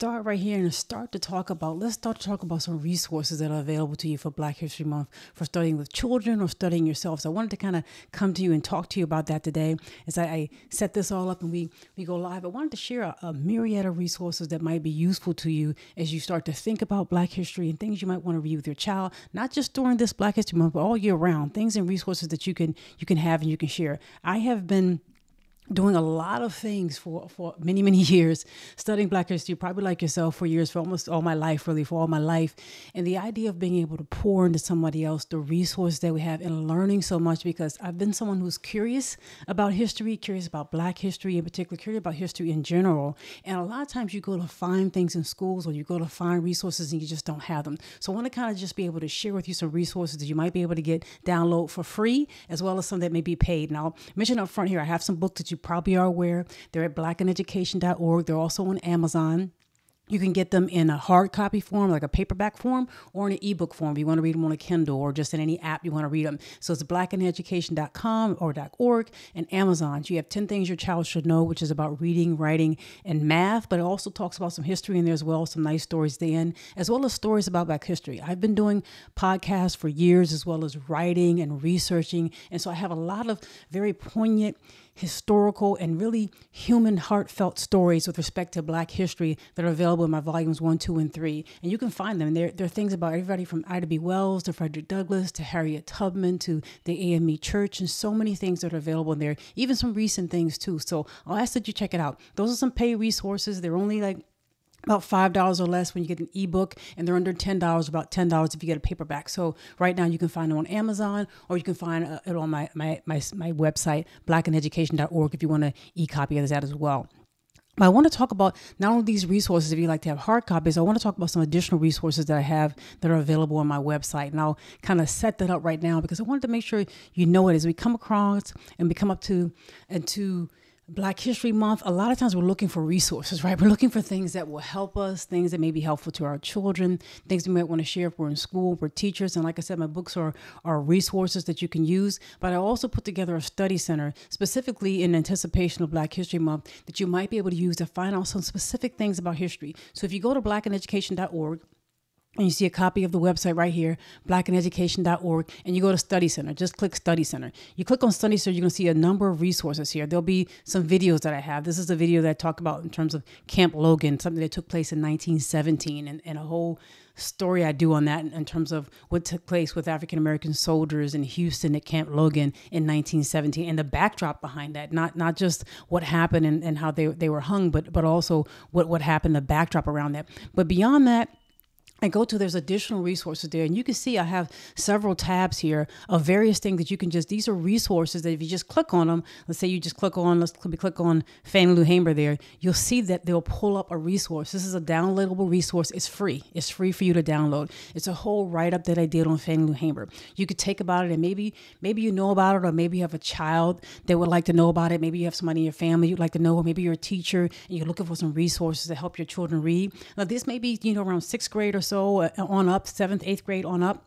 start right here and let's start to talk about some resources that are available to you for Black History Month, for studying with children or studying yourself. So I wanted to kind of come to you and talk to you about that today. As I set this all up and we go live, I wanted to share a myriad of resources that might be useful to you as you start to think about Black history and things you might want to read with your child, not just during this Black History Month, but all year round. Things and resources that you can have and you can share. I have been doing a lot of things for many, many years, studying Black history, probably like yourself, for years, for almost all my life, really, for all my life. And the idea of being able to pour into somebody else the resource that we have and learning so much, because I've been someone who's curious about history, curious about Black history in particular, curious about history in general. And a lot of times you go to find things in schools or you go to find resources and you just don't have them. So I want to kind of just be able to share with you some resources that you might be able to download for free, as well as some that may be paid. Now, mention up front here, I have some books that you probably are aware. They're at blackineducation.org. They're also on Amazon. You can get them in a hard copy form, like a paperback form, or in an ebook form if you want to read them on a Kindle or just in any app you want to read them. So it's blackineducation.com or .org and Amazon. So you have 10 Things Your Child Should Know, which is about reading, writing, and math, but it also talks about some history in there as well, some nice stories at the end, as well as stories about Black history. I've been doing podcasts for years, as well as writing and researching. And so I have a lot of very poignant, historical, and really human, heartfelt stories with respect to Black history that are available in my volumes 1, 2, and 3. And you can find them. There are things about everybody from Ida B. Wells to Frederick Douglass to Harriet Tubman to the AME Church, and so many things that are available in there, even some recent things too. So I'll ask that you check it out. Those are some paid resources. They're only like about $5 or less when you get an ebook, and they're under $10, about $10 if you get a paperback. So right now you can find them on Amazon, or you can find it on my website, blackineducation.org, if you want an e-copy of that as well. But I want to talk about not only these resources, if you like to have hard copies, I want to talk about some additional resources that I have that are available on my website. And I'll kind of set that up right now because I wanted to make sure you know it as we come across and we come up to Black History Month. A lot of times we're looking for resources, right? We're looking for things that will help us, things that may be helpful to our children, things we might want to share if we're in school, we're teachers. And like I said, my books are resources that you can use. But I also put together a study center specifically in anticipation of Black History Month that you might be able to use to find out some specific things about history. So if you go to blackineducation.org, and you see a copy of the website right here, blackineducation.org, and you go to Study Center. Just click Study Center. You click on Study Center, you're going to see a number of resources here. There'll be some videos that I have. This is a video that I talk about in terms of Camp Logan, something that took place in 1917, and a whole story I do on that in terms of what took place with African-American soldiers in Houston at Camp Logan in 1917, and the backdrop behind that, not just what happened and how they were hung, but also what happened, the backdrop around that. But beyond that, there's additional resources there, and you can see I have several tabs here of various things that you can these are resources that if you just click on them, let's say you just click on Fannie Lou Hamer there, you'll see that they'll pull up a resource. This is a downloadable resource. It's free. It's free for you to download. It's a whole write-up that I did on Fannie Lou Hamer. You could take about it, and maybe you know about it, or maybe you have a child that would like to know about it. Maybe you have somebody in your family you'd like to know, or maybe you're a teacher and you're looking for some resources to help your children read. Now, this may be, around 6th grade or so on up, 7th, 8th grade on up.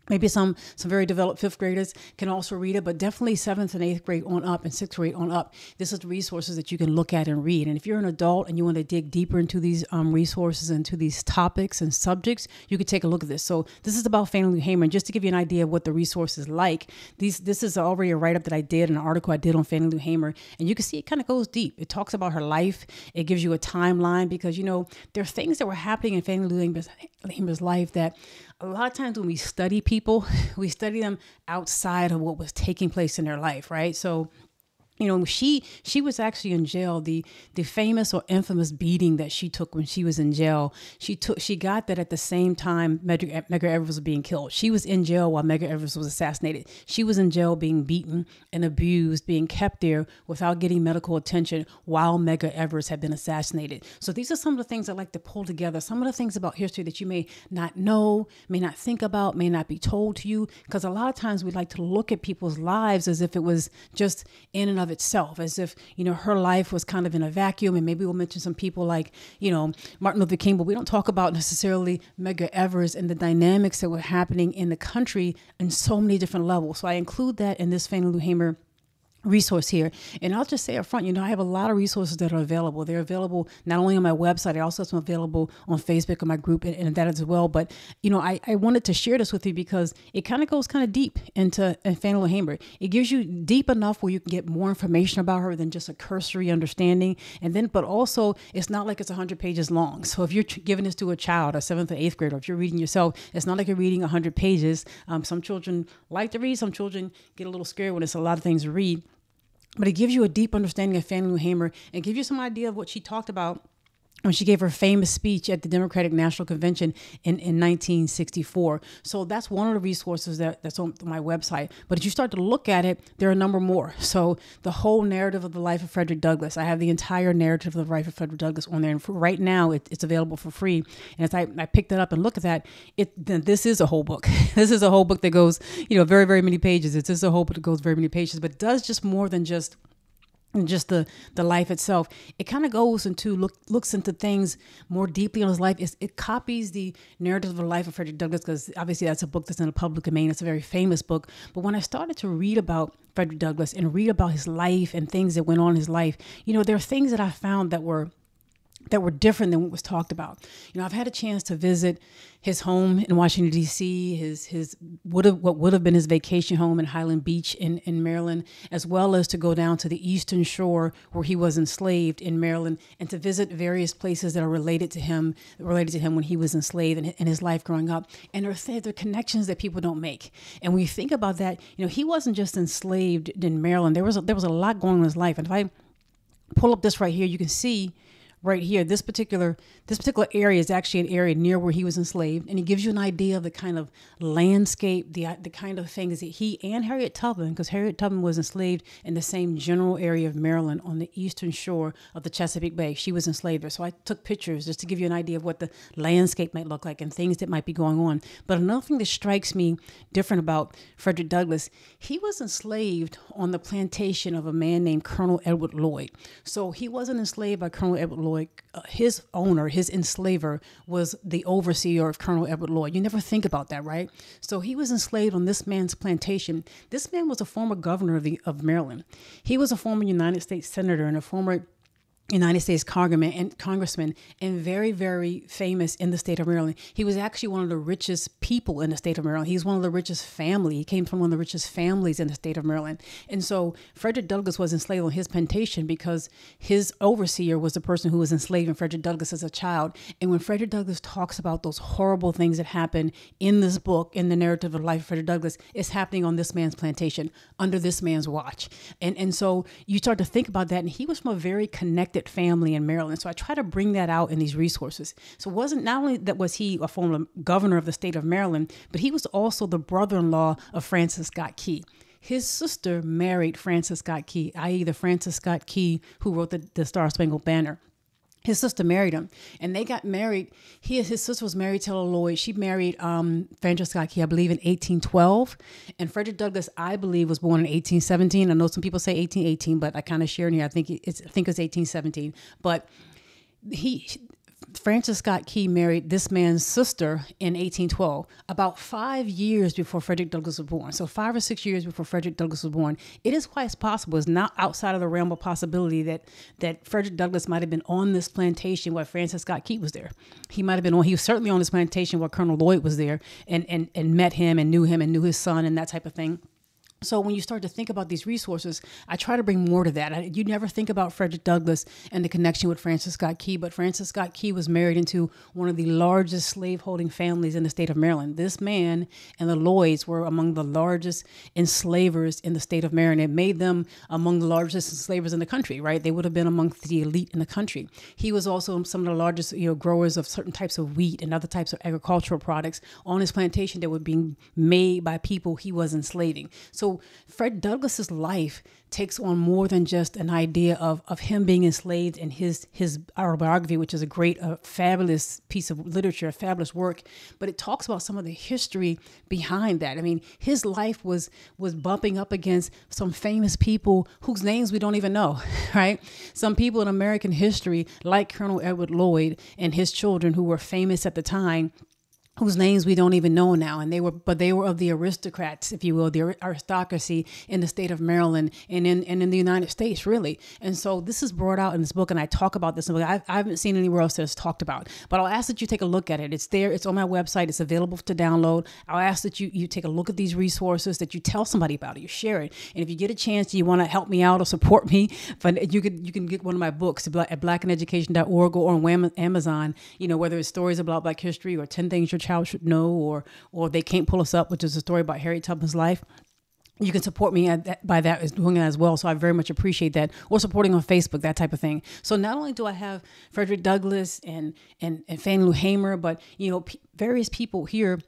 Maybe some very developed 5th graders can also read it, but definitely 7th and 8th grade on up and 6th grade on up. This is the resources that you can look at and read. And if you're an adult and you want to dig deeper into these resources and to these topics and subjects, you could take a look at this. So this is about Fannie Lou Hamer. And just to give you an idea of what the resource is like, this is already a write-up that I did, an article I did on Fannie Lou Hamer. And you can see it kind of goes deep. It talks about her life. It gives you a timeline because, there are things that were happening in Fannie Lou Hamer's life that a lot of times when we study people, we study them outside of what was taking place in their life, right? So, she was actually in jail. The famous or infamous beating that she took when she was in jail, she got that at the same time Medgar Evers was being killed. She was in jail while Medgar Evers was assassinated. She was in jail being beaten and abused, being kept there without getting medical attention while Medgar Evers had been assassinated. So these are some of the things I like to pull together, some of the things about history that you may not know, may not think about, may not be told to you, because a lot of times we like to look at people's lives as if it was just in and of itself, as if, her life was kind of in a vacuum. And maybe we'll mention some people like, Martin Luther King, but we don't talk about necessarily Medgar Evers and the dynamics that were happening in the country in so many different levels. So I include that in this Fannie Lou Hamer resource here. And I'll just say up front, I have a lot of resources that are available. They're available not only on my website, I also have some available on Facebook and my group and that as well. But, I wanted to share this with you because it kind of goes kind of deep into Fannie Lou Hamer. It gives you deep enough where you can get more information about her than just a cursory understanding. But also it's not like it's 100 pages long. So if you're giving this to a child, a 7th or 8th grader, if you're reading yourself, it's not like you're reading 100 pages. Some children like to read, some children get a little scared when it's a lot of things to read. But it gives you a deep understanding of Fannie Lou Hamer and gives you some idea of what she talked about when she gave her famous speech at the Democratic National Convention in 1964. So that's one of the resources that's on my website. But as you start to look at it, there are a number more. So the whole narrative of the life of Frederick Douglass, I have the entire narrative of the life of Frederick Douglass on there. And right now it's available for free. And as I picked it up and look at that, then this is a whole book. This is a whole book that goes, very, very many pages. It's just a whole book that goes very many pages, but does just more than just the life itself. It kind of goes into looks into things more deeply on his life. It copies the narrative of the life of Frederick Douglass, because obviously that's a book that's in the public domain. It's a very famous book. But when I started to read about Frederick Douglass and read about his life and things that went on in his life, there are things that I found that were different than what was talked about. I've had a chance to visit his home in Washington, D.C., what would have been his vacation home in Highland Beach in Maryland, as well as to go down to the Eastern Shore where he was enslaved in Maryland, and to visit various places that are related to him when he was enslaved and his life growing up. And there are connections that people don't make. And when you think about that, he wasn't just enslaved in Maryland. There was a lot going on in his life. And if I pull up this right here, you can see right here, this particular area is actually an area near where he was enslaved, and it gives you an idea of the kind of landscape, the kind of things that he and Harriet Tubman, because Harriet Tubman was enslaved in the same general area of Maryland on the eastern shore of the Chesapeake Bay. She was enslaved there. So I took pictures just to give you an idea of what the landscape might look like and things that might be going on. But another thing that strikes me different about Frederick Douglass, he was enslaved on the plantation of a man named Colonel Edward Lloyd. So he wasn't enslaved by Colonel Edward Lloyd. His owner, his enslaver, was the overseer of Colonel Edward Lloyd. You never think about that, right? So he was enslaved on this man's plantation. This man was a former governor of Maryland. He was a former United States senator and a former United States congressman, and very, very famous in the state of Maryland. He was actually one of the richest people in the state of Maryland. He's one of the richest family. He came from one of the richest families in the state of Maryland. And so Frederick Douglass was enslaved on his plantation because his overseer was the person who was enslaving Frederick Douglass as a child. And when Frederick Douglass talks about those horrible things that happened in this book, in the narrative of the life of Frederick Douglass, it's happening on this man's plantation, under this man's watch. And so you start to think about that. And he was from a very connected family in Maryland. So I try to bring that out in these resources. So it wasn't not only that was he a former governor of the state of Maryland, but he was also the brother-in-law of Francis Scott Key. His sister married Francis Scott Key, i.e. the Francis Scott Key who wrote the Star-Spangled Banner. His sister married him, and they got married. His sister was married to Ella Lloyd. She married Francis Scott Key, I believe, in 1812. And Frederick Douglass, I believe, was born in 1817. I know some people say 1818, but I kind of share in here. I think it's 1817. But Francis Scott Key married this man's sister in 1812, about 5 years before Frederick Douglass was born. So 5 or 6 years before Frederick Douglass was born. It is quite possible, it's not outside of the realm of possibility that Frederick Douglass might have been on this plantation while Francis Scott Key was there. He was certainly on this plantation while Colonel Lloyd was there and met him and knew his son and that type of thing. So when you start to think about these resources, I try to bring more to that. You never think about Frederick Douglass and the connection with Francis Scott Key, but Francis Scott Key was married into one of the largest slaveholding families in the state of Maryland. This man and the Lloyds were among the largest enslavers in the state of Maryland. It made them among the largest enslavers in the country, right? They would have been amongst the elite in the country. He was also some of the largest, growers of certain types of wheat and other types of agricultural products on his plantation that were being made by people he was enslaving. So Fred Douglass's life takes on more than just an idea of him being enslaved in his autobiography, which is a great, fabulous piece of literature, a fabulous work. But it talks about some of the history behind that. I mean, his life was bumping up against some famous people whose names we don't even know, right? Some people in American history, like Colonel Edward Lloyd and his children, who were famous at the time, whose names we don't even know now. And they were of the aristocrats, if you will, the aristocracy in the state of Maryland and in the United States, really. And so this is brought out in this book, and I talk about this in the book. I haven't seen anywhere else that it's talked about, but I'll ask that you take a look at it. It's there. It's on my website. It's available to download. I'll ask that you take a look at these resources, that you tell somebody about it, you share it. And if you get a chance, you want to help me out or support me, but you can get one of my books at blackineducation.org or on Amazon, whether it's stories about Black history or 10 things your child should know, or They Can't Pull Us Up, which is a story about Harriet Tubman's life. You can support me by doing that as well. So I very much appreciate that. Or supporting on Facebook, that type of thing. So not only do I have Frederick Douglass and Fannie Lou Hamer, but various people here,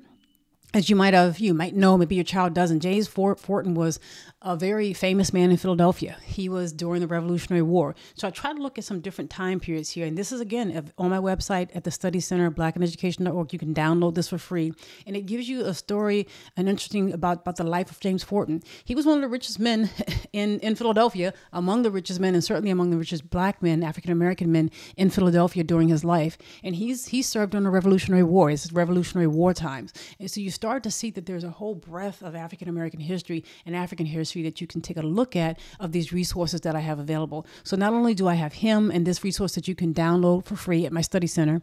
as you might know, maybe your child doesn't. James Forten was a very famous man in Philadelphia. He was during the Revolutionary War. So I try to look at some different time periods here. And this is, again, on my website at the Study Center, blackineducation.org. You can download this for free. And it gives you a story, an interesting about the life of James Forten. He was one of the richest men in Philadelphia, among the richest men, and certainly among the richest Black men, African-American men in Philadelphia during his life. And he served during the Revolutionary War. It's Revolutionary War times. And so you start to see that there's a whole breadth of African-American history and African history that you can take a look at of these resources that I have available. So not only do I have him and this resource that you can download for free at my study center,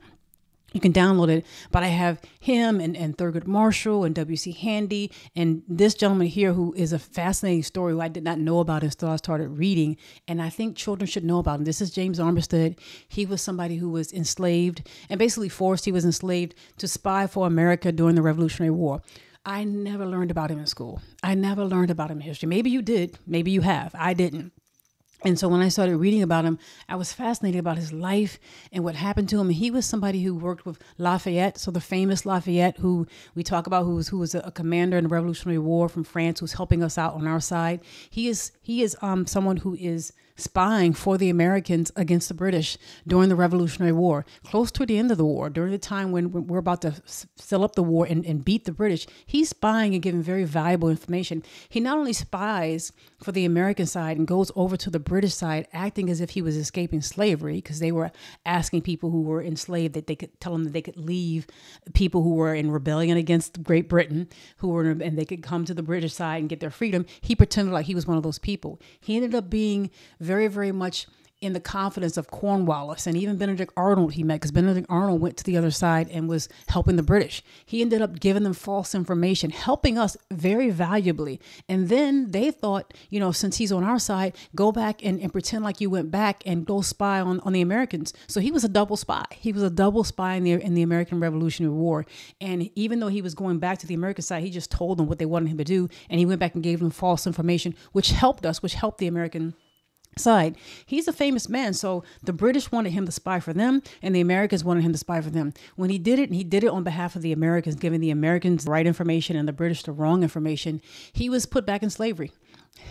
you can download it, but I have him and Thurgood Marshall and W.C. Handy and this gentleman here who is a fascinating story who I did not know about until I started reading, and I think children should know about him. This is James Armistead. He was somebody who was enslaved and basically forced. He was enslaved to spy for America during the Revolutionary War. I never learned about him in school. I never learned about him in history. Maybe you did. Maybe you have. I didn't. And so when I started reading about him, I was fascinated about his life and what happened to him. He was somebody who worked with Lafayette. So the famous Lafayette, who we talk about, who was a commander in the Revolutionary War from France, who's helping us out on our side. He is someone who is spying for the Americans against the British during the Revolutionary War, close to the end of the war, during the time when we're about to fill up the war and beat the British. He's spying and giving very valuable information. He not only spies for the American side and goes over to the British side, acting as if he was escaping slavery, because they were asking people who were enslaved that they could tell them that they could leave people who were in rebellion against Great Britain, and they could come to the British side and get their freedom. He pretended like he was one of those people. He ended up being very, very much in the confidence of Cornwallis and even Benedict Arnold he met, because Benedict Arnold went to the other side and was helping the British. He ended up giving them false information, helping us very valuably. And then they thought, since he's on our side, go back and pretend like you went back and go spy on the Americans. So he was a double spy. He was a double spy in the American Revolutionary War. And even though he was going back to the American side, he just told them what they wanted him to do. And he went back and gave them false information, which helped the American side. He's a famous man. So the British wanted him to spy for them and the Americans wanted him to spy for them. When he did it on behalf of the Americans, giving the Americans the right information and the British the wrong information. He was put back in slavery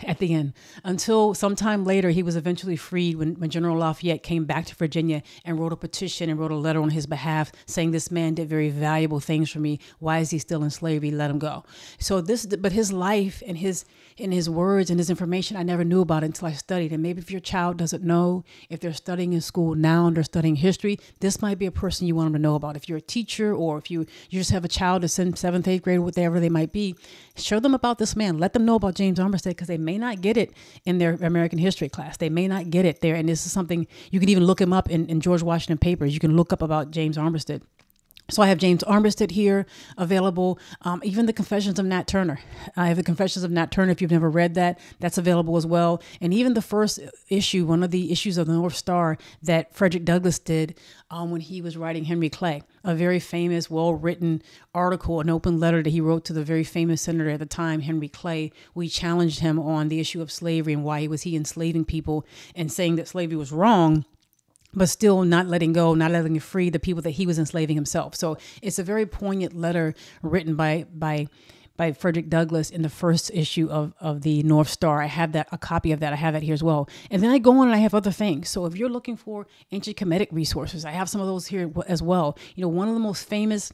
at the end, until sometime later he was eventually freed when General Lafayette came back to Virginia and wrote a petition and wrote a letter on his behalf saying, this man did very valuable things for me. Why is he still in slavery? Let him go. So but his life and his words and his information, I never knew about it until I studied. And maybe if your child doesn't know, if they're studying in school now and they're studying history, this might be a person you want them to know about. If you're a teacher, or if you just have a child that's in 7th, 8th grade, whatever they might be, show them about this man. Let them know about James Armistead, because they may not get it in their American history class. They may not get it there. And this is something you can even look him up in George Washington papers. You can look up about James Armistead. So I have James Armistead here available. Even the Confessions of Nat Turner. I have the Confessions of Nat Turner. If you've never read that, that's available as well. And even the first issue, one of the issues of the North Star that Frederick Douglass did when he was writing Henry Clay, a very famous, well-written article, an open letter that he wrote to the very famous senator at the time, Henry Clay. We challenged him on the issue of slavery and why was he enslaving people and saying that slavery was wrong, but still not letting go, not letting free the people that he was enslaving himself. So it's a very poignant letter written by Frederick Douglass in the first issue of the North Star. I have a copy of that. I have that here as well. And then I go on and I have other things. So if you're looking for ancient Kemetic resources, I have some of those here as well. One of the most famous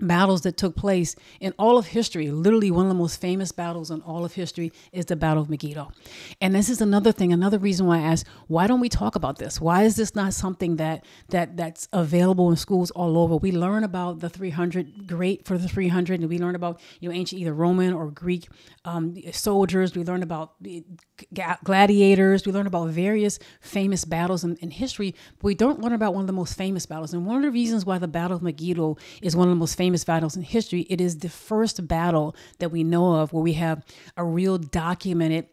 battles that took place in all of history. Literally one of the most famous battles in all of history is the Battle of Megiddo. And this is another thing, another reason why I asked, why don't we talk about this? Why is this not something that's available in schools all over? We learn about the 300, great for the 300, and we learn about, ancient either Roman or Greek soldiers. We learn about gladiators. We learn about various famous battles in history, but we don't learn about one of the most famous battles. And one of the reasons why the Battle of Megiddo is one of the most famous battles in history, it is the first battle that we know of where we have a real documented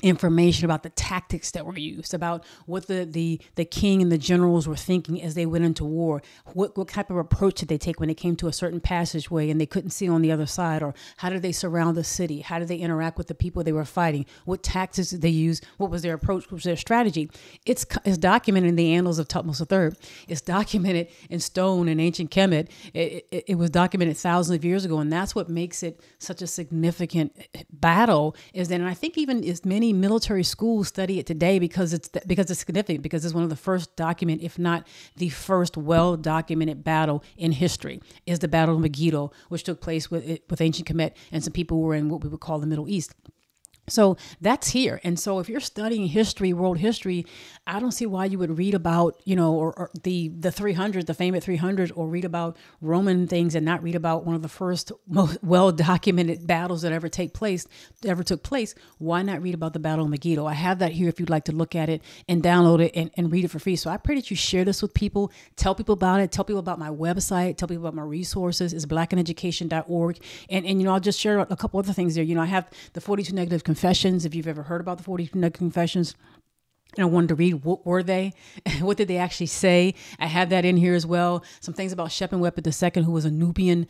information about the tactics that were used, about what the king and the generals were thinking as they went into war. What type of approach did they take when they came to a certain passageway and they couldn't see on the other side? Or how did they surround the city? How did they interact with the people they were fighting? What tactics did they use? What was their approach? What was their strategy? It's documented in the Annals of Thutmose III. It's documented in stone in ancient Kemet. It was documented thousands of years ago, and that's what makes it such a significant battle. And I think even as many military schools study it today because it's significant, because it's one of the first documented, if not the first well-documented battle in history, is the Battle of Megiddo, which took place with ancient Kemet and some people who were in what we would call the Middle East. So that's here. And so if you're studying history, world history, I don't see why you would read about, or the 300, the famous 300, or read about Roman things and not read about one of the first most well-documented battles that ever took place. Why not read about the Battle of Megiddo? I have that here if you'd like to look at it and download it and read it for free. So I pray that you share this with people, tell people about it, tell people about my website, tell people about my resources. It's blackineducation.org. And I'll just share a couple other things there. I have the 42 Negative Confessions, if you've ever heard about the 42 Negative Confessions. And I wanted to read, what were they? What did they actually say? I have that in here as well. Some things about Shepenwepet II, who was a Nubian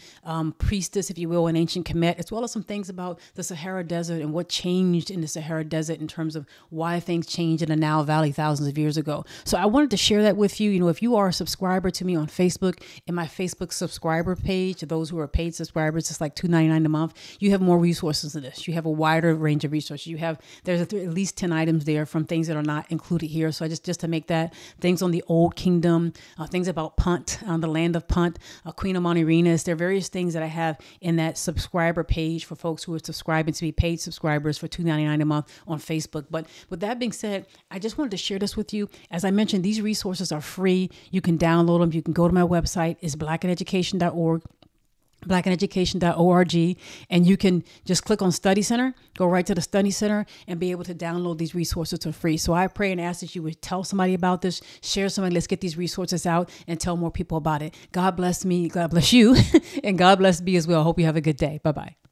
priestess, if you will, in ancient Kemet, as well as some things about the Sahara Desert and what changed in the Sahara Desert in terms of why things changed in the Nile Valley thousands of years ago. So I wanted to share that with you. If you are a subscriber to me on Facebook, in my Facebook subscriber page, to those who are paid subscribers, it's like $2.99 a month. You have more resources than this. You have a wider range of resources. There's at least 10 items there from things that are not included here. So just to make that, things on the Old Kingdom, things about Punt, the land of Punt, Queen Amanirenas. There are various things that I have in that subscriber page for folks who are subscribing to be paid subscribers for $2.99 a month on Facebook. But with that being said, I just wanted to share this with you. As I mentioned, these resources are free. You can download them. You can go to my website. It's blackineducation.org. blackineducation.org, and you can just click on Study Center, go right to the Study Center, and be able to download these resources for free. So I pray and ask that you would tell somebody about this, share somebody, let's get these resources out and tell more people about it. God bless me, God bless you, and God bless me as well. Hope you have a good day. Bye-bye.